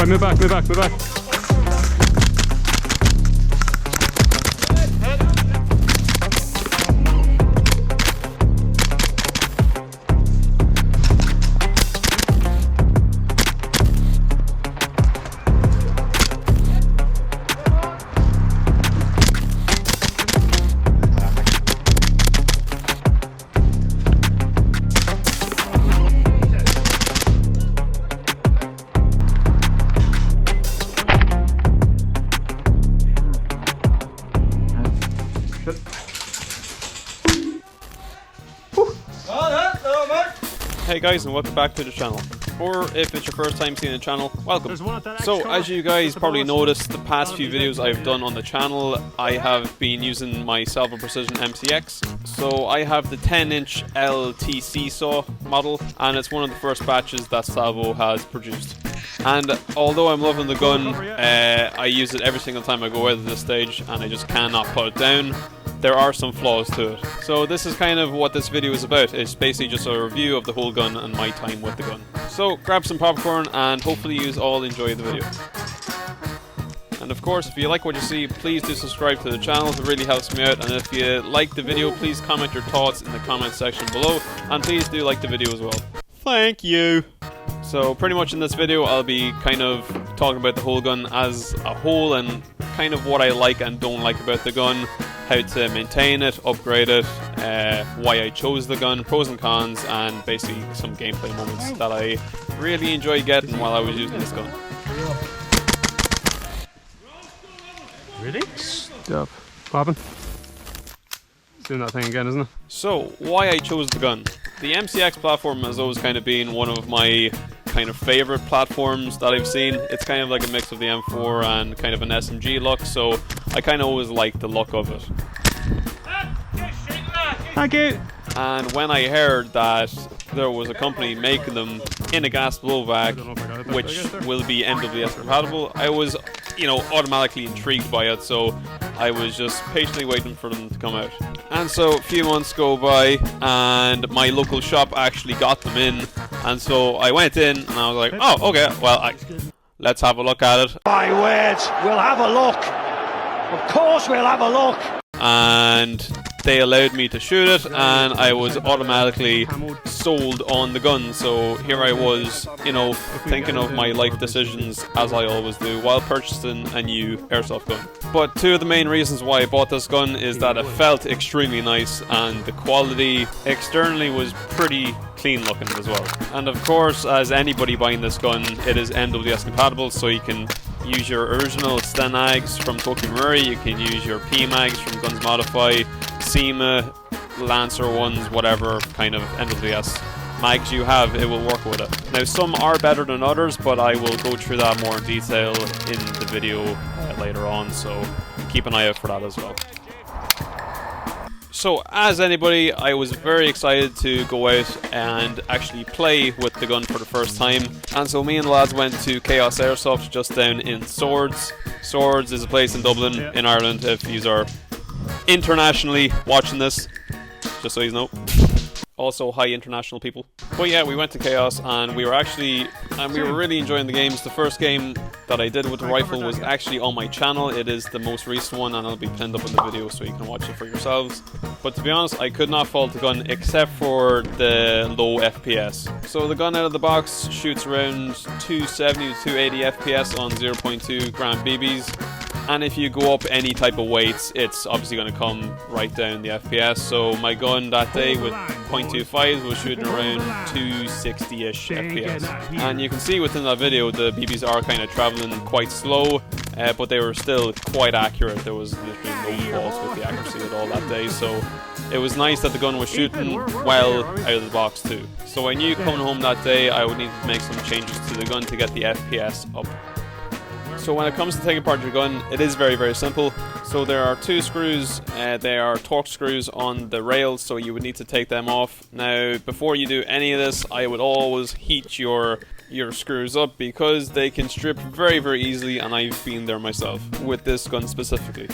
Alright, move back, move back, move back. Hey guys, and welcome back to the channel. Or if it's your first time seeing the channel, welcome. So as you guys probably noticed, the past few videos I've done on the channel, I have been using my Salvo Precision MCX. So I have the 10-inch LTC saw model, and it's one of the first batches that Salvo has produced. And although I'm loving the gun, I use it every single time I go out at this stage, and I just cannot put it down. There are some flaws to it. So this is kind of what this video is about. It's basically just a review of the whole gun and my time with the gun. So grab some popcorn and hopefully you all enjoy the video. And of course, if you like what you see, please do subscribe to the channel. It really helps me out. And if you like the video, please comment your thoughts in the comment section below. And please do like the video as well. Thank you! So pretty much in this video, I'll be kind of talking about the whole gun as a whole and kind of what I like and don't like about the gun, how to maintain it, upgrade it, why I chose the gun, pros and cons, and basically some gameplay moments that I really enjoyed getting while I was using this gun. Really? Stop. What happened? It's doing that thing again, isn't it? So, why I chose the gun. The MCX platform has always kind of been one of my kind of favorite platforms that I've seen. It's kind of like a mix of the M4 and kind of an SMG look, so I kind of always like the look of it. Thank you! And when I heard that there was a company making them in a gas blowback, which will be MWS compatible, I was, you know, automatically intrigued by it, so I was just patiently waiting for them to come out. And so a few months go by and my local shop actually got them in, and so I went in and I was like, oh, okay, well, let's have a look at it. My word, we'll have a look. Of course we'll have a look. And they allowed me to shoot it, and I was automatically sold on the gun. So here I was, you know, thinking of my life decisions as I always do while purchasing a new airsoft gun. But two of the main reasons why I bought this gun is that it felt extremely nice and the quality externally was pretty clean looking as well. And of course, as anybody buying this gun, it is MWS compatible, so you can use your original Stenags from Tokyo Murray, you can use your PMags from Guns Modify, SEMA, Lancer ones, whatever kind of MWS mags you have, it will work with it. Now some are better than others, but I will go through that more in detail in the video later on, so keep an eye out for that as well. So, as anybody, I was very excited to go out and actually play with the gun for the first time. And so me and the lads went to Chaos Airsoft just down in Swords. Swords is a place in Dublin, in Ireland, if you are internationally watching this, just so you know. Also, hi international people. But yeah, we went to Chaos and we were really enjoying the games. The first game that I did with the rifle was actually on my channel. It is the most recent one and it'll be pinned up in the video so you can watch it for yourselves. But to be honest, I could not fault the gun except for the low FPS. So the gun out of the box shoots around 270 to 280 FPS on 0.2 gram BBs. And if you go up any type of weights, it's obviously going to come right down the FPS. So my gun that day with .25 was shooting around 260-ish FPS. And you can see within that video, the BBs are kind of traveling quite slow, but they were still quite accurate. There was literally no faults with the accuracy at all that day. So it was nice that the gun was shooting well out of the box too. So I knew coming home that day, I would need to make some changes to the gun to get the FPS up. So when it comes to taking apart your gun, it is very, very simple. So there are two screws, they are torque screws on the rails, so you would need to take them off. Now, before you do any of this, I would always heat your screws up because they can strip very, very easily, and I've been there myself with this gun specifically.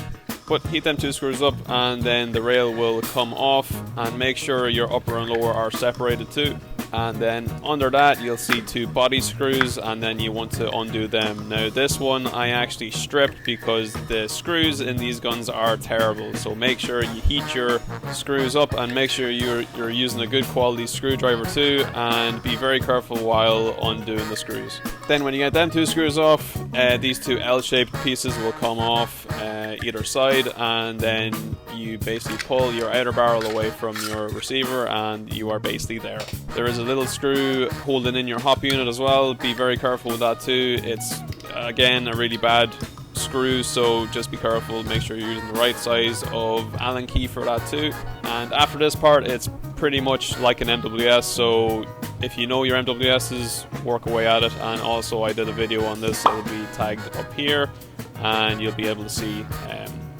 But heat them two screws up and then the rail will come off, and make sure your upper and lower are separated too. and then under that you'll see 2 body screws, and then you want to undo them. Now this one I actually stripped because the screws in these guns are terrible, so make sure you heat your screws up and make sure you're using a good quality screwdriver too, and be very careful while undoing the screws. Then when you get them 2 screws off, these 2 L-shaped pieces will come off either side, and then you basically pull your outer barrel away from your receiver and you are basically there. There is a little screw holding in your hop unit as well. Be very careful with that too. It's again a really bad screw, so just be careful. Make sure you're using the right size of Allen key for that too. And after this part, it's pretty much like an MWS, so if you know your MWSs, work away at it. And also I did a video on this, it'll be tagged up here and you'll be able to see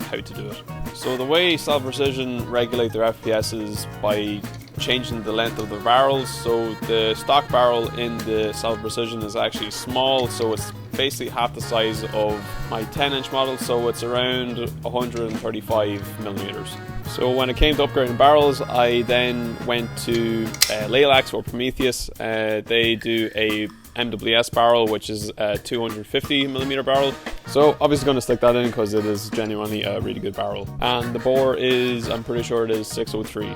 how to do it. So the way Salvo Precision regulate their FPS is by changing the length of the barrels. So the stock barrel in the Salvo Precision is actually small, so it's basically half the size of my 10-inch model, so it's around 135 millimeters. So when it came to upgrading barrels, I then went to Lefty or Prometheus. They do a MWS barrel, which is a 250mm barrel. So obviously going to stick that in because it is genuinely a really good barrel. And the bore is, I'm pretty sure it is 603.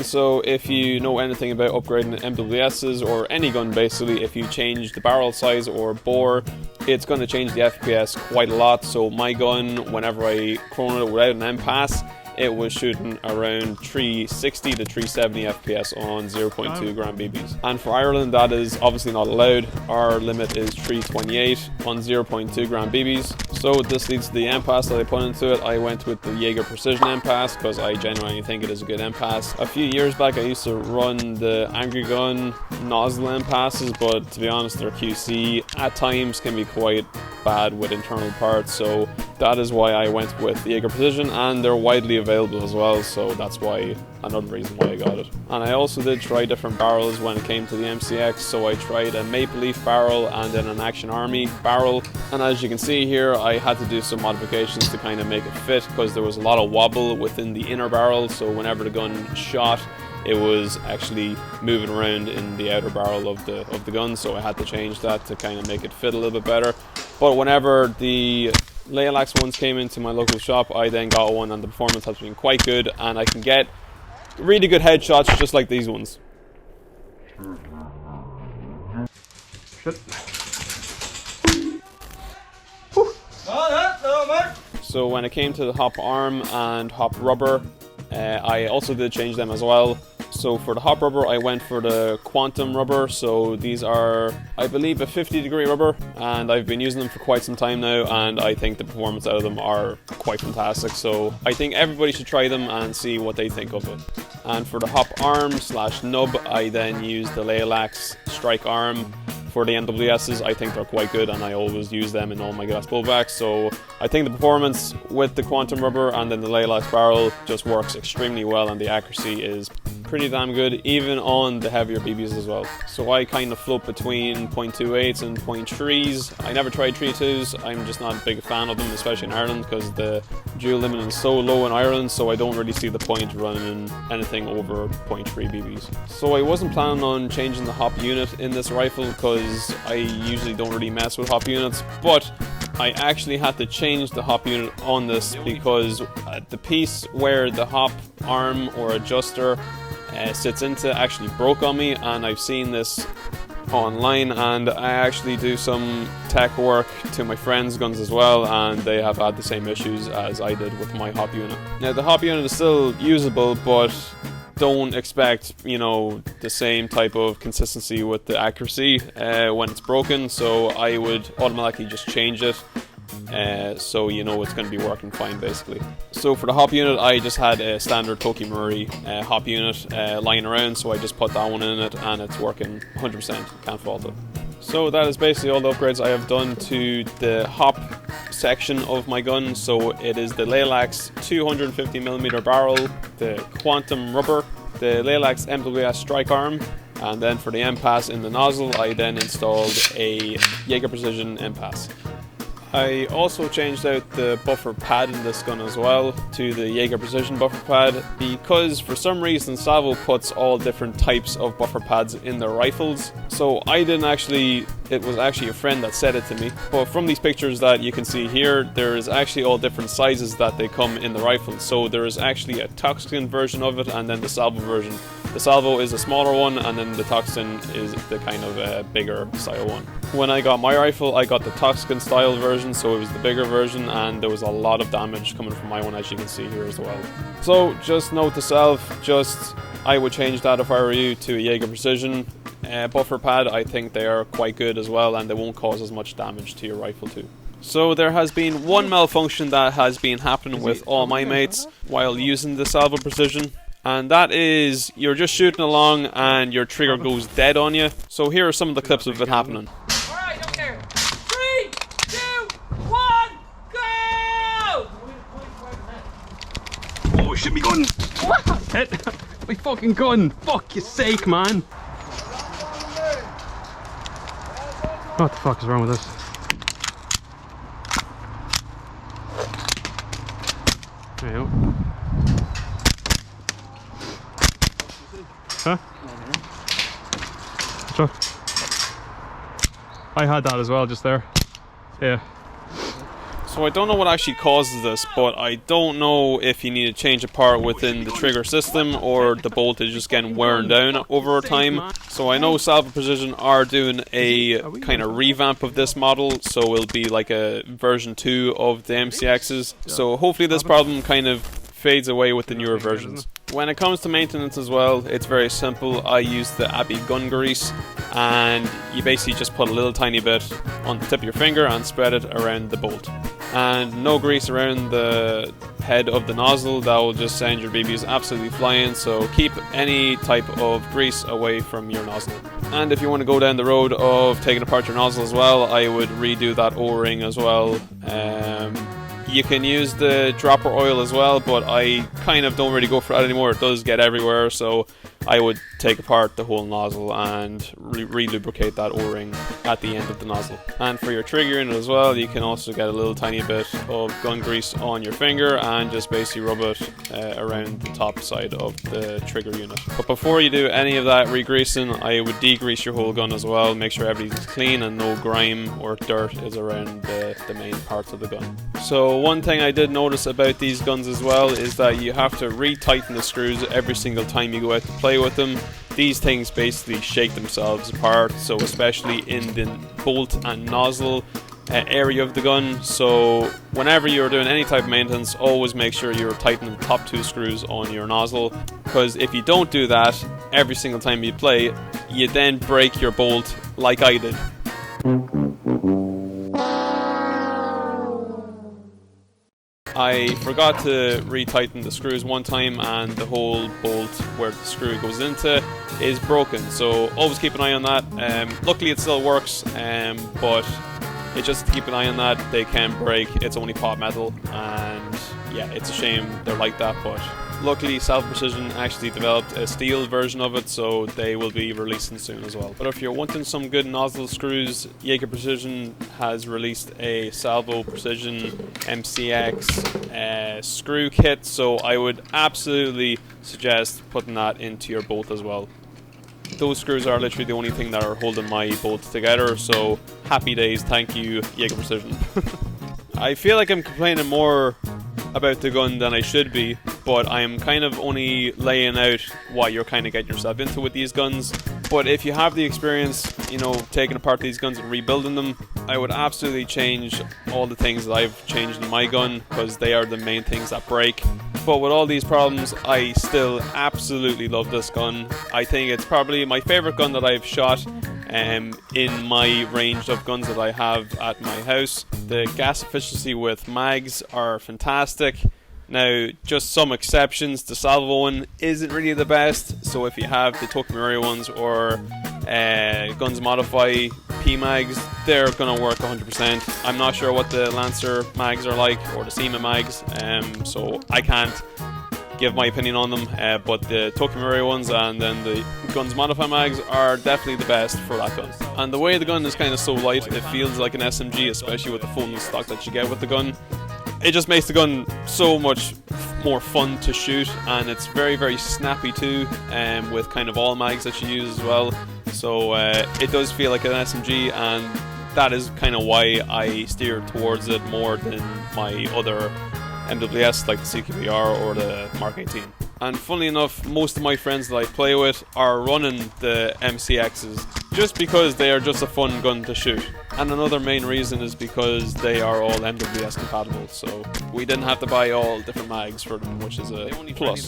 So if you know anything about upgrading MWSs or any gun basically, if you change the barrel size or bore, it's going to change the FPS quite a lot. So my gun, whenever I chronoed it without an M-Pass, it was shooting around 360 to 370 FPS on 0.2 gram BBs. And for Ireland, that is obviously not allowed. Our limit is 328 on 0.2 gram BBs. So this leads to the M-Pass that I put into it. I went with the Jaeger Precision M-Pass because I genuinely think it is a good M-Pass. A few years back I used to run the Angry Gun nozzle M-Passes, but to be honest their QC at times can be quite bad with internal parts, so that is why I went with the Jaeger Precision, and they're widely available as well, so that's why another reason why I got it. And I also did try different barrels when it came to the MCX, so I tried a Maple Leaf barrel and then an Action Army barrel, and as you can see here I had to do some modifications to kind of make it fit because there was a lot of wobble within the inner barrel, so whenever the gun shot it was actually moving around in the outer barrel of the gun, so I had to change that to kind of make it fit a little bit better. But whenever the Lefty ones came into my local shop, I then got one and the performance has been quite good, and I can get really good headshots just like these ones. So when it came to the hop arm and hop rubber, I also did change them as well. So for the hop rubber, I went for the quantum rubber. So these are, I believe, a 50-degree rubber, and I've been using them for quite some time now, and I think the performance out of them are quite fantastic. So I think everybody should try them and see what they think of it. And for the hop arm / nub, I then used the Lefty strike arm. For the MWSs, I think they're quite good, and I always use them in all my gas pullbacks. So I think the performance with the quantum rubber and then the Lefty barrel just works extremely well, and the accuracy is pretty damn good, even on the heavier BBs as well. So I kind of float between 0.28s and 0.3s. I never tried 3.2s. I'm just not a big fan of them, especially in Ireland, because the dual limit is so low in Ireland, so I don't really see the point running anything over 0.3 BBs. So I wasn't planning on changing the hop unit in this rifle because I usually don't really mess with hop units, but I actually had to change the hop unit on this because the piece where the hop arm or adjuster sits into actually broke on me, and I've seen this online, and I actually do some tech work to my friends' guns as well, and they have had the same issues as I did with my hop unit. Now the hop unit is still usable, but don't expect, you know, the same type of consistency with the accuracy when it's broken, so I would automatically just change it so you know it's going to be working fine basically. So for the hop unit, I just had a standard Toki Murray hop unit lying around, so I just put that one in it and it's working 100%, can't fault it. So that is basically all the upgrades I have done to the hop section of my gun. So it is the Lefty 250mm barrel, the quantum rubber, the Lefty MWS strike arm, and then for the M-Pass in the nozzle I then installed a Jaeger Precision M-Pass. I also changed out the buffer pad in this gun as well to the Jaeger Precision buffer pad, because for some reason Salvo puts all different types of buffer pads in their rifles. So I didn't actually, it was actually a friend that said it to me. But from these pictures that you can see here, there is actually all different sizes that they come in the rifles. So there is actually a Toxin version of it and then the Salvo version. The Salvo is a smaller one, and then the Toxin is the kind of bigger style one. When I got my rifle, I got the Toxin style version, so it was the bigger version, and there was a lot of damage coming from my one, as you can see here as well. So just note to self, I would change that if I were you to a Jaeger Precision buffer pad. I think they are quite good as well, and they won't cause as much damage to your rifle too. So there has been one malfunction that has been happening with all my mates while using the Salvo Precision. And that is, you're just shooting along and your trigger goes dead on you. So here are some of the clips of it happening. Alright, okay. 3, 2, 1, go! Oh, shit, me gun! Hit my fucking gun! Fuck your sake, man! What the fuck is wrong with this? There you go. Huh? Sure. I had that as well just there. Yeah. So I don't know what actually causes this, but I don't know if you need to change a part within the trigger system or the bolt is just getting worn down over time. So I know Salvo Precision are doing a kind of revamp of this model, so it'll be like a version 2 of the MCXs. So hopefully this problem kind of fades away with the newer versions. When it comes to maintenance as well, it's very simple. I use the Abbey gun grease, and you basically just put a little tiny bit on the tip of your finger and spread it around the bolt. And no grease around the head of the nozzle, that will just send your BBs absolutely flying, so keep any type of grease away from your nozzle. And if you want to go down the road of taking apart your nozzle as well, I would redo that O-ring as well. You can use the dropper oil as well, but I kind of don't really go for that anymore. It does get everywhere, so I would take apart the whole nozzle and re-lubricate that O-ring at the end of the nozzle. And for your trigger unit as well, you can also get a little tiny bit of gun grease on your finger and just basically rub it around the top side of the trigger unit. But before you do any of that re-greasing, I would degrease your whole gun as well. Make sure everything's clean and no grime or dirt is around the main parts of the gun. So one thing I did notice about these guns as well is that you have to re-tighten the screws every single time you go out to play with them. These things basically shake themselves apart, so especially in the bolt and nozzle area of the gun. So whenever you're doing any type of maintenance, always make sure you're tightening the top 2 screws on your nozzle, because if you don't do that every single time you play, you then break your bolt like I did. I forgot to re-tighten the screws one time, and the whole bolt where the screw goes into is broken, so always keep an eye on that. Luckily it still works, but it's just to keep an eye on that. They can break, it's only pot metal, and yeah, it's a shame they're like that, but luckily Salvo Precision actually developed a steel version of it, so they will be releasing soon as well. But if you're wanting some good nozzle screws, Jaeger Precision has released a Salvo Precision MCX screw kit, so I would absolutely suggest putting that into your bolt as well. Those screws are literally the only thing that are holding my bolt together, so happy days, thank you Jaeger Precision. I feel like I'm complaining more about the gun than I should be, but I'm kind of only laying out what you're kind of getting yourself into with these guns. But if you have the experience, you know, taking apart these guns and rebuilding them, I would absolutely change all the things that I've changed in my gun, because they are the main things that break. But with all these problems, I still absolutely love this gun. I think it's probably my favorite gun that I've shot in my range of guns that I have at my house. The gas efficiency with mags are fantastic. Now, just some exceptions, the Salvo one isn't really the best, so if you have the Tokamori ones or Guns Modify P-mags, they're going to work 100%. I'm not sure what the Lancer mags are like, or the SEMA mags, so I can't give my opinion on them, but the Tokimori ones and then the Guns Modify mags are definitely the best for that gun. And the way the gun is kind of so light, it feels like an SMG, especially with the foam stock that you get with the gun. It just makes the gun so much more fun to shoot, and it's very, very snappy too, with kind of all mags that you use as well. So it does feel like an SMG, and that is kind of why I steer towards it more than my other MWS like the CGBR or the Mark 18. And funnily enough, most of my friends that I play with are running the MCXs just because they are just a fun gun to shoot. And another main reason is because they are all MWS compatible, so we didn't have to buy all different mags for them, which is a plus.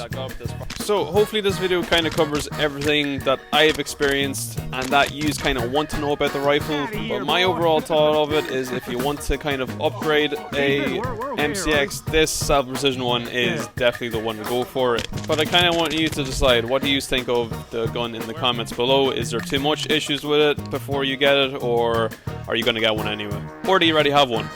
So hopefully this video kind of covers everything that I have experienced and that you kind of want to know about the rifle. But my overall thought of it is, if you want to kind of upgrade a MCX, this Salvo Precision one is definitely the one to go for. But I kind of want you to decide, what do you think of the gun in the comments below? Is there too much issues with it before you get it, or are you going to get one anyway? Or do you already have one?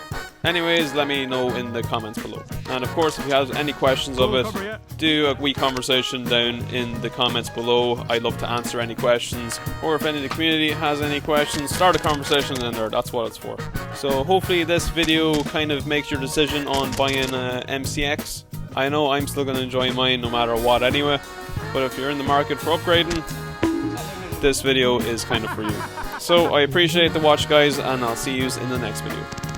Anyways, let me know in the comments below. And of course, if you have any questions of it, do a wee conversation down in the comments below. I'd love to answer any questions. Or if any of the community has any questions, start a conversation in there. That's what it's for. So hopefully this video kind of makes your decision on buying a MCX. I know I'm still going to enjoy mine no matter what anyway. But if you're in the market for upgrading, this video is kind of for you. So I appreciate the watch, guys, and I'll see you in the next video.